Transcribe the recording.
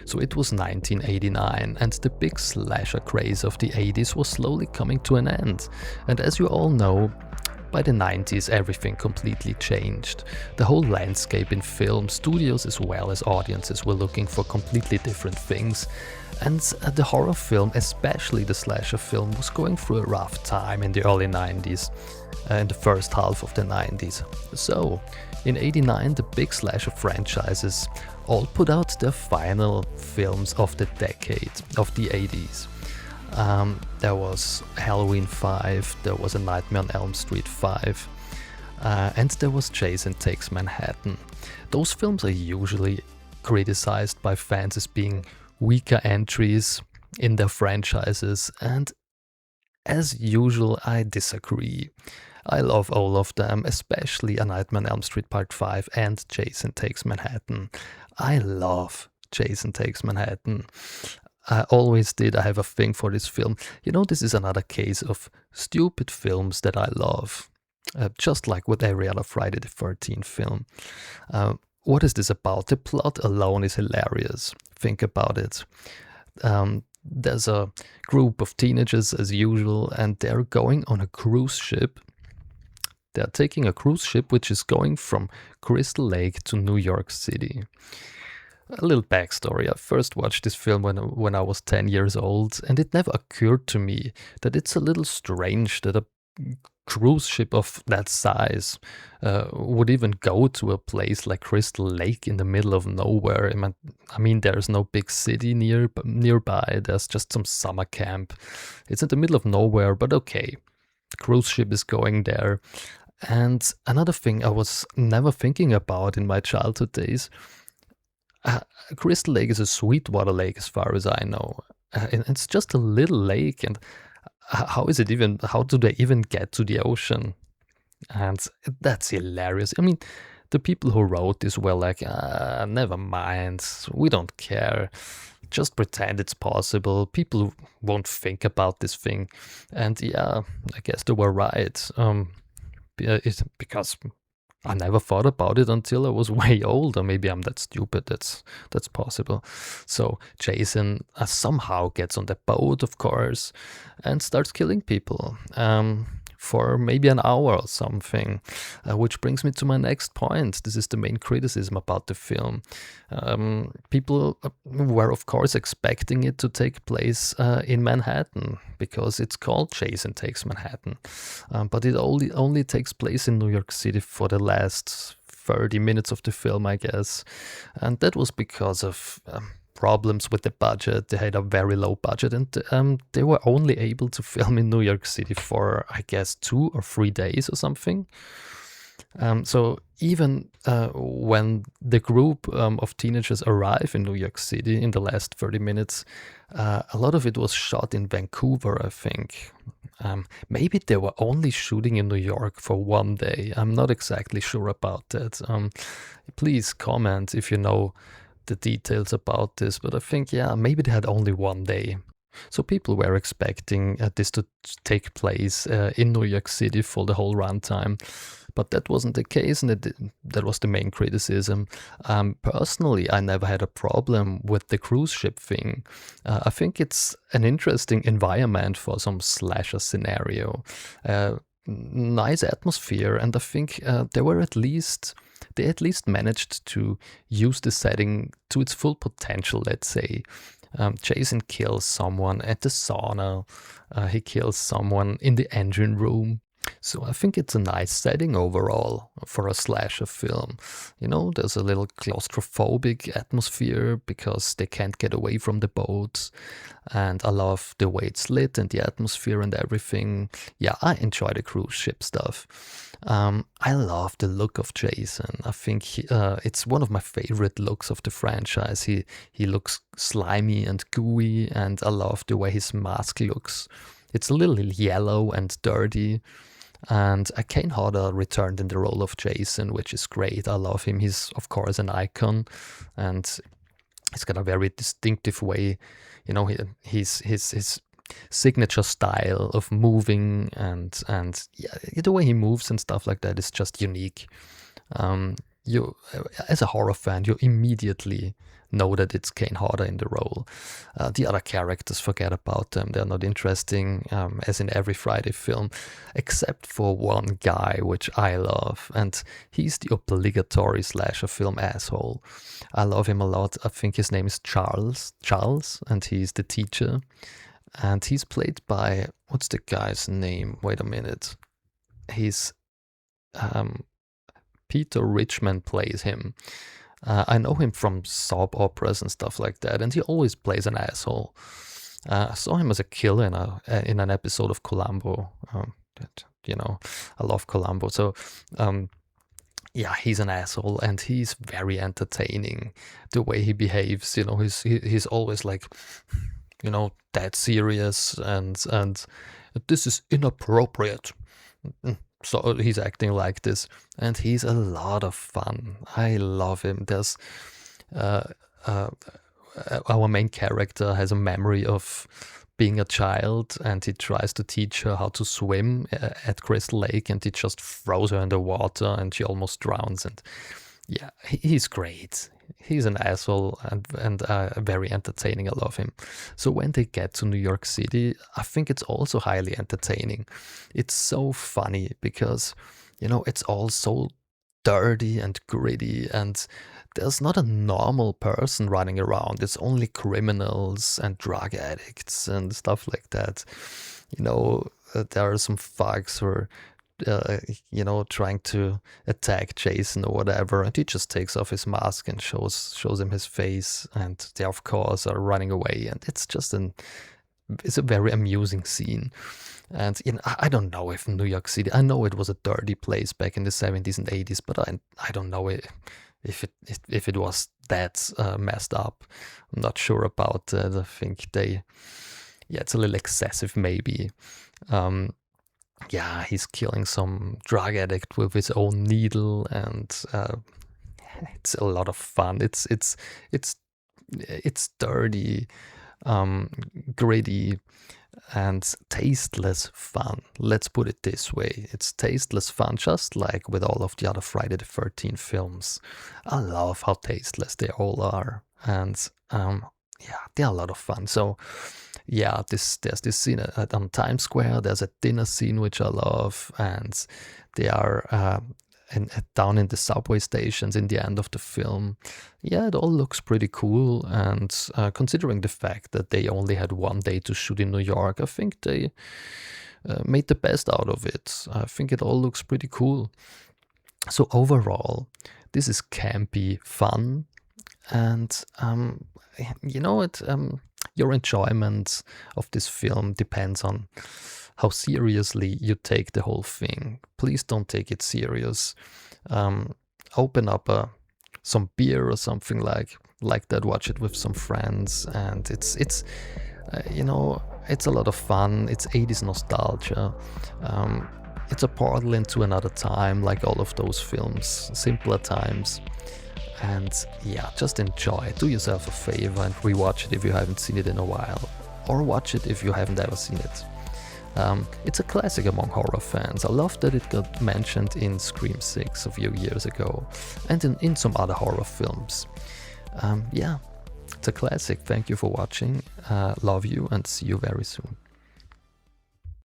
So it was 1989, and the big slasher craze of the 80s was slowly coming to an end. And as you all know, by the 90s everything completely changed. The whole landscape in film, studios as well as audiences were looking for completely different things. And the horror film, especially the slasher film, was going through a rough time in the early 90s, in the first half of the 90s. So, in 89, the big slasher franchises all put out their final films of the decade, of the 80s. There was Halloween 5, there was A Nightmare on Elm Street 5, and there was Jason Takes Manhattan. Those films are usually criticized by fans as being weaker entries in their franchises, and as usual, I disagree. I love all of them, especially A Nightmare on Elm Street Part 5 and Jason Takes Manhattan. I love Jason Takes Manhattan. I always did. I have a thing for this film. You know, this is another case of stupid films that I love. Just like with every other Friday the 13th film. What is this about? The plot alone is hilarious. Think about it. There's a group of teenagers as usual, and they're going on a cruise ship. They're taking a cruise ship which is going from Crystal Lake to New York City. A little backstory. I first watched this film when I was 10 years old, and it never occurred to me that it's a little strange that a cruise ship of that size would even go to a place like Crystal Lake in the middle of nowhere. I mean, there's no big city nearby. There's just some summer camp. It's in the middle of nowhere, but okay. The cruise ship is going there. And another thing I was never thinking about in my childhood days, Crystal Lake is a sweetwater lake as far as I know. And it's just a little lake, and how do they even get to the ocean? And that's hilarious. I mean, the people who wrote this were like, never mind, we don't care. Just pretend it's possible. People won't think about this thing. And yeah, I guess they were right. Because I never thought about it until I was way older. Maybe I'm that stupid. That's possible. So Jason somehow gets on the boat, of course, and starts killing people for maybe an hour or something. Which brings me to my next point. This is the main criticism about the film. People were, of course, expecting it to take place in Manhattan because it's called Jason Takes Manhattan. But it only takes place in New York City for the last 30 minutes of the film, I guess. And that was because of problems with the budget. They had a very low budget, and they were only able to film in New York City for, I guess, 2 or 3 days or something. So even when the group of teenagers arrive in New York City in the last 30 minutes, a lot of it was shot in Vancouver, I think. Maybe they were only shooting in New York for 1 day. I'm not exactly sure about that. Please comment if you know the details about this, but I think, yeah, maybe they had only 1 day. So people were expecting this to take place in New York City for the whole runtime, but that wasn't the case, and that was the main criticism. Personally, I never had a problem with the cruise ship thing. I think it's an interesting environment for some slasher scenario. Nice atmosphere, and I think they at least managed to use the setting to its full potential, let's say. Jason kills someone at the sauna. He kills someone in the engine room. So I think it's a nice setting overall for a slasher film. You know, there's a little claustrophobic atmosphere because they can't get away from the boat. And I love the way it's lit and the atmosphere and everything. Yeah, I enjoy the cruise ship stuff. I love the look of Jason. I think it's one of my favorite looks of the franchise. He looks slimy and gooey, and I love the way his mask looks. It's a little yellow and dirty. And Kane Hodder returned in the role of Jason, which is great. I love him. He's, of course, an icon, and he's got a very distinctive way. You know, his signature style of moving and yeah, the way he moves and stuff like that is just unique. you, as a horror fan, you immediately know that it's Kane Hodder in the role. The other characters, forget about them. They're not interesting, as in every Friday film, except for one guy, which I love, and he's the obligatory slasher film asshole. I love him a lot. I think his name is Charles, and he's the teacher. And he's played by, what's the guy's name? Wait a minute. He's, Peter Richmond plays him. I know him from soap operas and stuff like that, and he always plays an asshole. I saw him as a killer in an episode of Columbo. I love Columbo. So, yeah, he's an asshole, and he's very entertaining. The way he behaves, he's always like, dead serious, and this is inappropriate. So he's acting like this, and he's a lot of fun. I love him. There's our main character has a memory of being a child, and he tries to teach her how to swim at Crystal Lake, and he just throws her in the water, and she almost drowns. And yeah, he's great. He's an asshole and very entertaining. I love him. So when they get to New York City, I think it's also highly entertaining. It's so funny because, it's all so dirty and gritty, and there's not a normal person running around. It's only criminals and drug addicts and stuff like that. There are some thugs who are trying to attack Jason or whatever, and he just takes off his mask and shows him his face, and they of course are running away, and it's a very amusing scene. And I don't know if New York City, I know it was a dirty place back in the 70s and 80s, but I don't know if it was that messed up. I'm not sure about that. I think it's a little excessive maybe. Yeah, he's killing some drug addict with his own needle, and it's a lot of fun. It's dirty, gritty, and tasteless fun. Let's put it this way. It's tasteless fun, just like with all of the other Friday the 13th films. I love how tasteless they all are, and they're a lot of fun. So yeah, there's this scene on Times Square. There's a dinner scene which I love, and they are down in the subway stations in the end of the film. Yeah, it all looks pretty cool, and considering the fact that they only had one day to shoot in New York, I think they made the best out of it. I think it all looks pretty cool. So overall, this is campy fun, and your enjoyment of this film depends on how seriously you take the whole thing. Please don't take it serious. Open up some beer or something like that. Watch it with some friends, and it's a lot of fun. It's 80s nostalgia. It's a portal into another time, like all of those films, simpler times. And yeah, just enjoy. Do yourself a favor and rewatch it if you haven't seen it in a while, or watch it if you haven't ever seen it. It's a classic among horror fans. I love that it got mentioned in Scream 6 a few years ago, and in some other horror films. Yeah, it's a classic. Thank you for watching. Love you, and see you very soon.